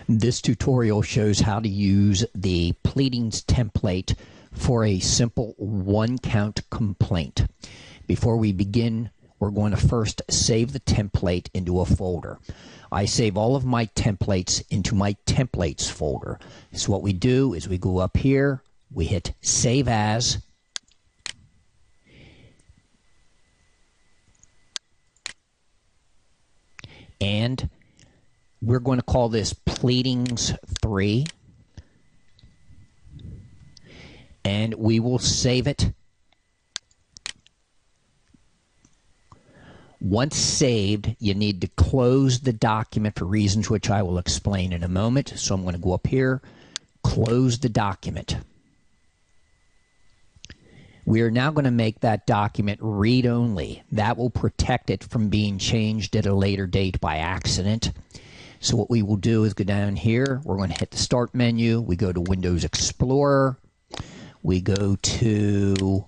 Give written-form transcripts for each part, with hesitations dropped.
This tutorial shows how to use the Pleadings template for a simple one-count complaint. Before we begin, we're going to first save the template into a folder. I save all of my templates into my templates folder. So what we do is we go up here, we hit Save As, and we're going to call this Pleadings 3, and we will save it. Once saved, you need to close the document for reasons which I will explain in a moment. So I'm going to go up here, close the document. We are now going to make that document read-only. That will protect it from being changed at a later date by accident. So what we will do is go down here. We're going to hit the Start menu. We go to Windows Explorer. We go to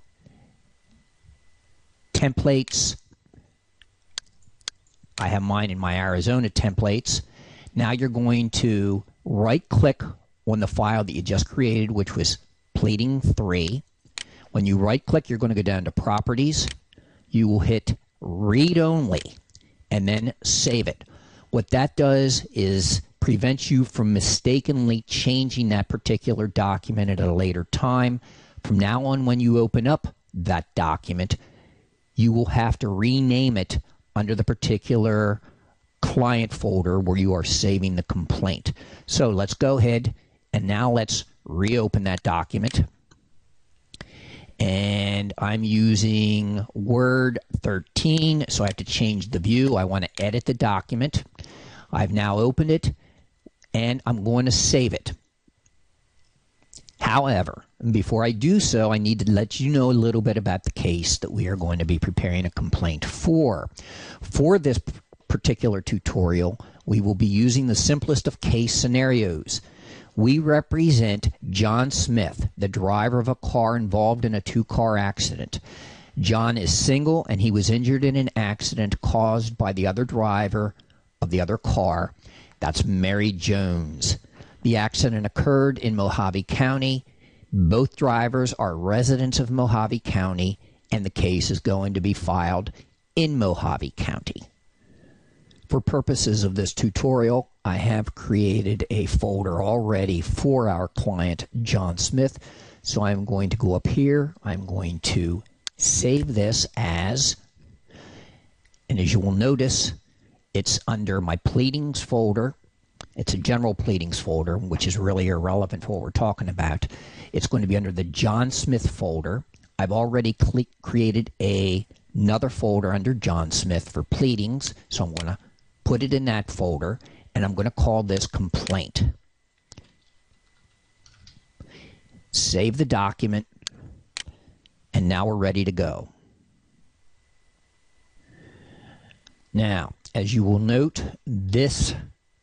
Templates. I have mine in my Arizona templates. Now you're going to right-click on the file that you just created, which was Pleading 3. When you right-click, you're going to go down to Properties. You will hit Read Only, and then save it. What that does is prevents you from mistakenly changing that particular document at a later time. From now on, when you open up that document, you will have to rename it under the particular client folder where you are saving the complaint. So let's go ahead and now let's reopen that document. And I'm using Word 13, so I have to change the view. I want to edit the document. I've now opened it, and I'm going to save it. However, before I do so, I need to let you know a little bit about the case that we are going to be preparing a complaint for. For this particular tutorial, we will be using the simplest of case scenarios. We represent John Smith, the driver of a car involved in a two-car accident. John is single, and he was injured in an accident caused by the other driver of the other car. That's Mary Jones. The accident occurred in Mojave County. Both drivers are residents of Mojave County, and the case is going to be filed in Mojave County. For purposes of this tutorial, I have created a folder already for our client, John Smith. So I'm going to go up here. I'm going to save this as, and as you will notice, it's under my Pleadings folder. It's a general Pleadings folder, which is really irrelevant for what we're talking about. It's going to be under the John Smith folder. I've already created another folder under John Smith for Pleadings, so I'm going to put it in that folder, and I'm going to call this Complaint. Save the document, and now we're ready to go. Now, as you will note, this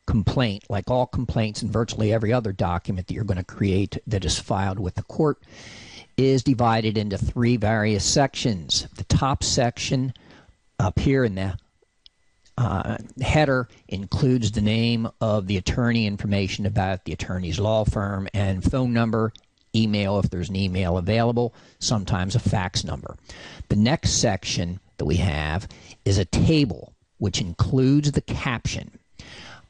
complaint, like all complaints and virtually every other document that you're going to create that is filed with the court, is divided into three various sections. The top section up here in the header includes the name of the attorney, information about the attorney's law firm, and phone number, email if there's an email available, sometimes a fax number. The next section that we have is a table, which includes the caption.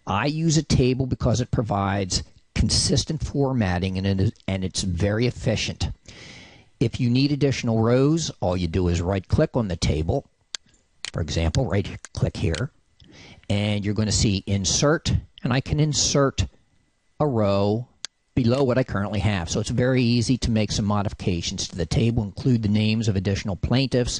I use a table because it provides consistent formatting and it's very efficient. If you need additional rows, all you do is right-click on the table. For example, right-click here, and you're going to see Insert, and I can insert a row below what I currently have. So it's very easy to make some modifications to the table, include the names of additional plaintiffs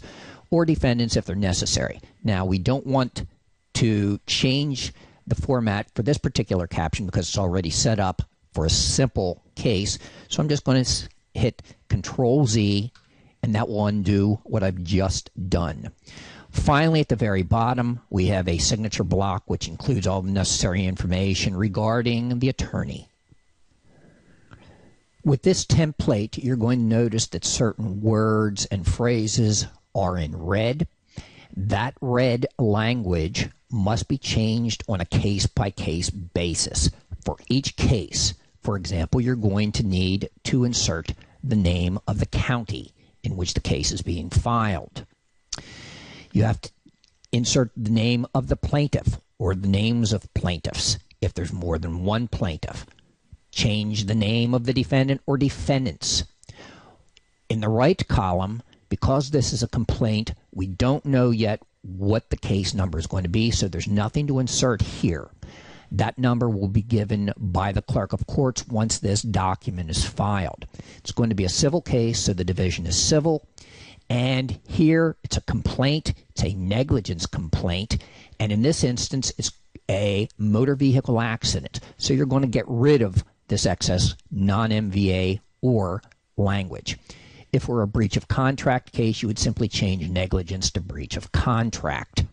or defendants if they're necessary. Now, we don't want to change the format for this particular caption because it's already set up for a simple case. So I'm just going to hit Control-Z, and that will undo what I've just done. Finally, at the very bottom, we have a signature block which includes all the necessary information regarding the attorney. With this template, you're going to notice that certain words and phrases are in red. That red language must be changed on a case-by-case basis. For each case, for example, you're going to need to insert the name of the county in which the case is being filed. You have to insert the name of the plaintiff or the names of plaintiffs if there's more than one plaintiff. Change the name of the defendant or defendants. In the right column, because this is a complaint, we don't know yet what the case number is going to be, so there's nothing to insert here. That number will be given by the clerk of courts once this document is filed. It's going to be a civil case, so the division is civil. And here it's a complaint, it's a negligence complaint, and in this instance it's a motor vehicle accident. So you're going to get rid of this excess non-MVA or language. If we're a breach of contract case, you would simply change negligence to breach of contract.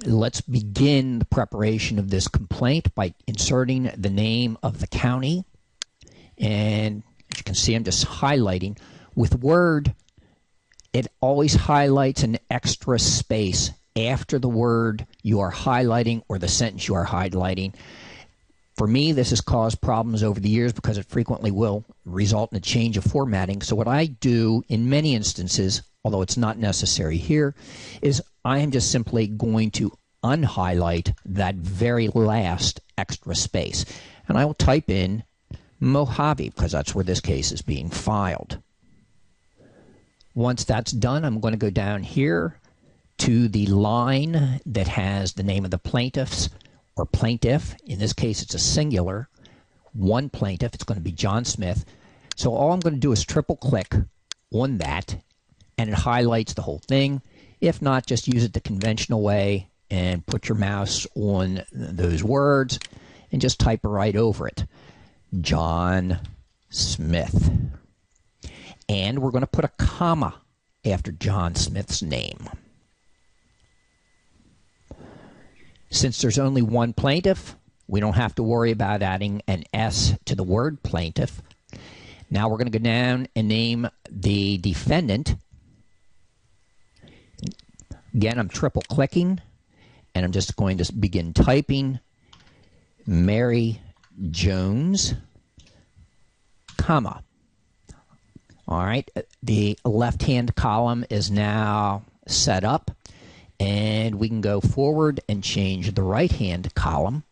Let's begin the preparation of this complaint by inserting the name of the county. And as you can see, I'm just highlighting. With Word, it always highlights an extra space after the word you are highlighting or the sentence you are highlighting. For me, this has caused problems over the years because it frequently will result in a change of formatting. So what I do in many instances, although it's not necessary here, is I am just simply going to unhighlight that very last extra space. And I will type in Mojave because that's where this case is being filed. Once that's done, I'm going to go down here to the line that has the name of the plaintiffs or plaintiff. In this case, it's a singular. One plaintiff. It's going to be John Smith. So all I'm going to do is triple click on that, and it highlights the whole thing. If not, just use it the conventional way and put your mouse on those words and just type right over it. John Smith. And we're going to put a comma after John Smith's name. Since there's only one plaintiff, we don't have to worry about adding an S to the word plaintiff. Now we're going to go down and name the defendant. Again, I'm triple clicking, and I'm just going to begin typing Mary Jones, comma. All right, the left-hand column is now set up, and we can go forward and change the right-hand column.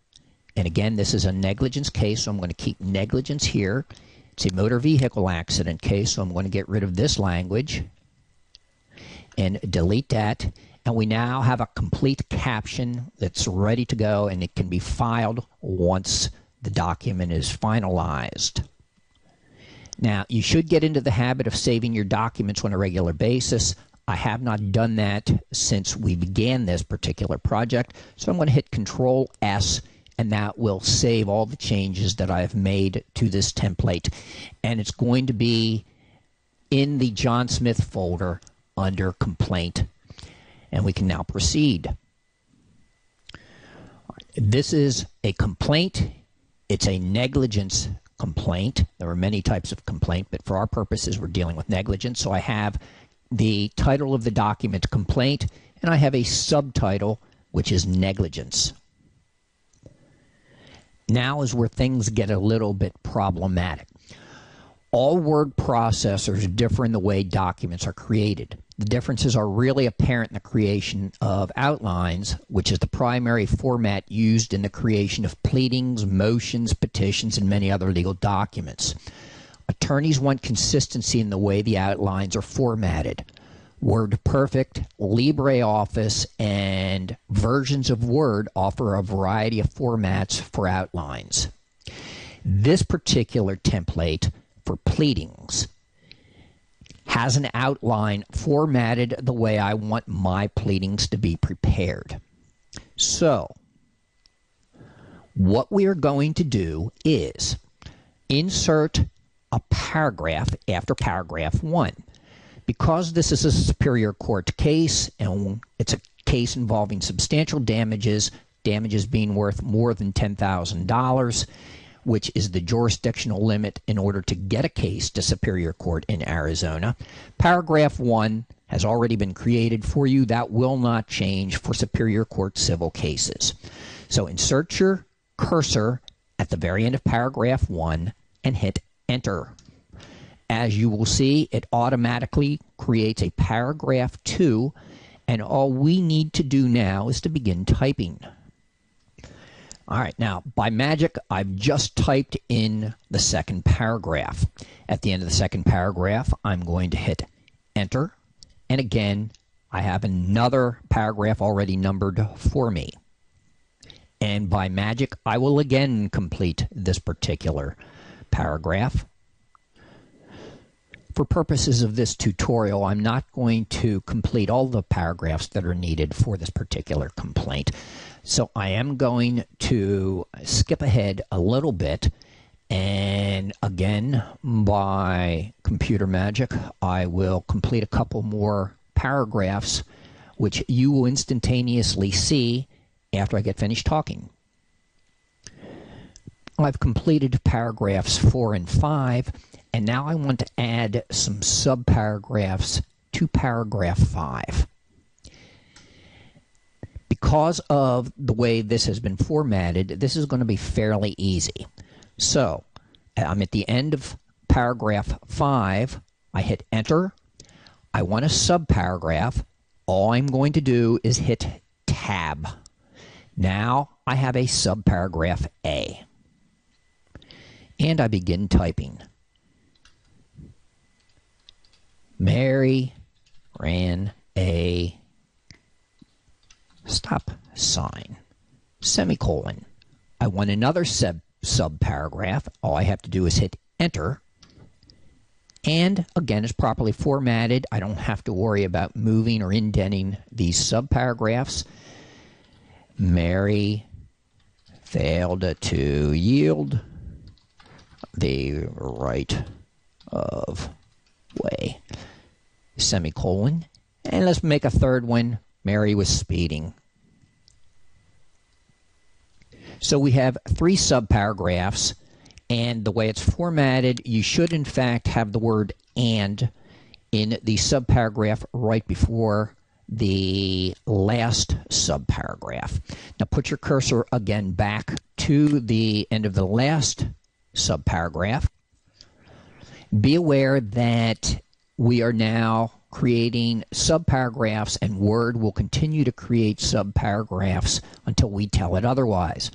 And again, this is a negligence case, so I'm going to keep negligence here. It's a motor vehicle accident case, so I'm going to get rid of this language and delete that. And we now have a complete caption that's ready to go, and it can be filed once the document is finalized. Now, you should get into the habit of saving your documents on a regular basis. I have not done that since we began this particular project, so I'm going to hit Control S, and that will save all the changes that I have made to this template. And it's going to be in the John Smith folder under Complaint. And we can now proceed. This is a complaint. It's a negligence complaint. There are many types of complaint, but for our purposes, we're dealing with negligence. So I have the title of the document, Complaint, and I have a subtitle, which is Negligence. Now is where things get a little bit problematic. All word processors differ in the way documents are created. The differences are really apparent in the creation of outlines, which is the primary format used in the creation of pleadings, motions, petitions, and many other legal documents. Attorneys want consistency in the way the outlines are formatted. WordPerfect, LibreOffice, and versions of Word offer a variety of formats for outlines. This particular template for pleadings has an outline formatted the way I want my pleadings to be prepared. So, what we are going to do is insert a paragraph after paragraph 1. Because this is a Superior Court case, and it's a case involving substantial damages, damages being worth more than $10,000, which is the jurisdictional limit in order to get a case to Superior Court in Arizona. Paragraph 1 has already been created for you. That will not change for Superior Court civil cases. So insert your cursor at the very end of paragraph 1 and hit enter. As you will see, it automatically creates a paragraph 2, and all we need to do now is to begin typing. All right, now, by magic, I've just typed in the second paragraph. At the end of the second paragraph, I'm going to hit enter, and again, I have another paragraph already numbered for me. And by magic, I will again complete this particular paragraph. For purposes of this tutorial, I'm not going to complete all the paragraphs that are needed for this particular complaint. So I am going to skip ahead a little bit, and again, by computer magic, I will complete a couple more paragraphs, which you will instantaneously see after I get finished talking. I've completed paragraphs 4 and 5, and now I want to add some subparagraphs to paragraph 5. Because of the way this has been formatted, this is going to be fairly easy. So, I'm at the end of paragraph 5. I hit enter. I want a subparagraph. All I'm going to do is hit tab. Now I have a subparagraph A. And I begin typing. Mary ran a stop sign, semicolon. I want another subparagraph. All I have to do is hit enter. And again, it's properly formatted. I don't have to worry about moving or indenting these subparagraphs. Mary failed to yield the right of way, semicolon. And let's make a third one. Mary was speeding. So we have 3 subparagraphs, and the way it's formatted, you should in fact have the word and in the subparagraph right before the last subparagraph. Now put your cursor again back to the end of the last subparagraph. Be aware that we are now creating subparagraphs, and Word will continue to create subparagraphs until we tell it otherwise.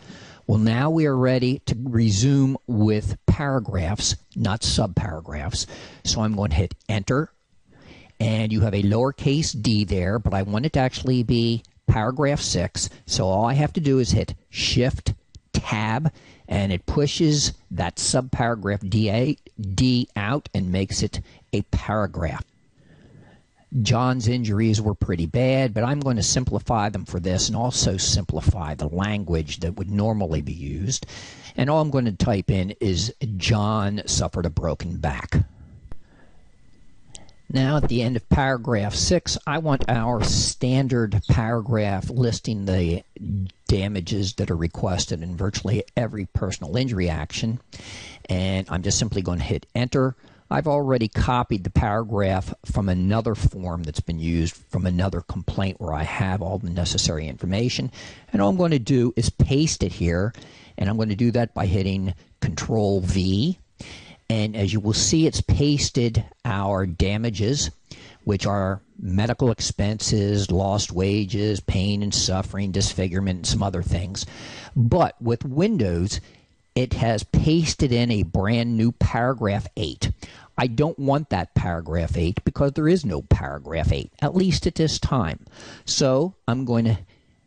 Well, now we are ready to resume with paragraphs, not subparagraphs. So I'm going to hit enter, and you have a lowercase d there, but I want it to actually be paragraph 6. So all I have to do is hit shift tab, and it pushes that subparagraph D out and makes it a paragraph. John's injuries were pretty bad, but I'm going to simplify them for this and also simplify the language that would normally be used. And all I'm going to type in is John suffered a broken back. Now at the end of paragraph 6, I want our standard paragraph listing the damages that are requested in virtually every personal injury action. And I'm just simply going to hit enter. I've already copied the paragraph from another form that's been used from another complaint where I have all the necessary information. And all I'm going to do is paste it here. And I'm going to do that by hitting Control V. And as you will see, it's pasted our damages, which are medical expenses, lost wages, pain and suffering, disfigurement, and some other things. But with Windows, it has pasted in a brand new paragraph 8. I don't want that paragraph 8 because there is no paragraph 8, at least at this time. So I'm going to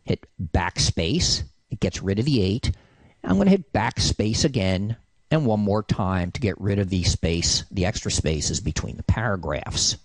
hit backspace. It gets rid of the 8. I'm going to hit backspace again and one more time to get rid of the space, the extra spaces between the paragraphs.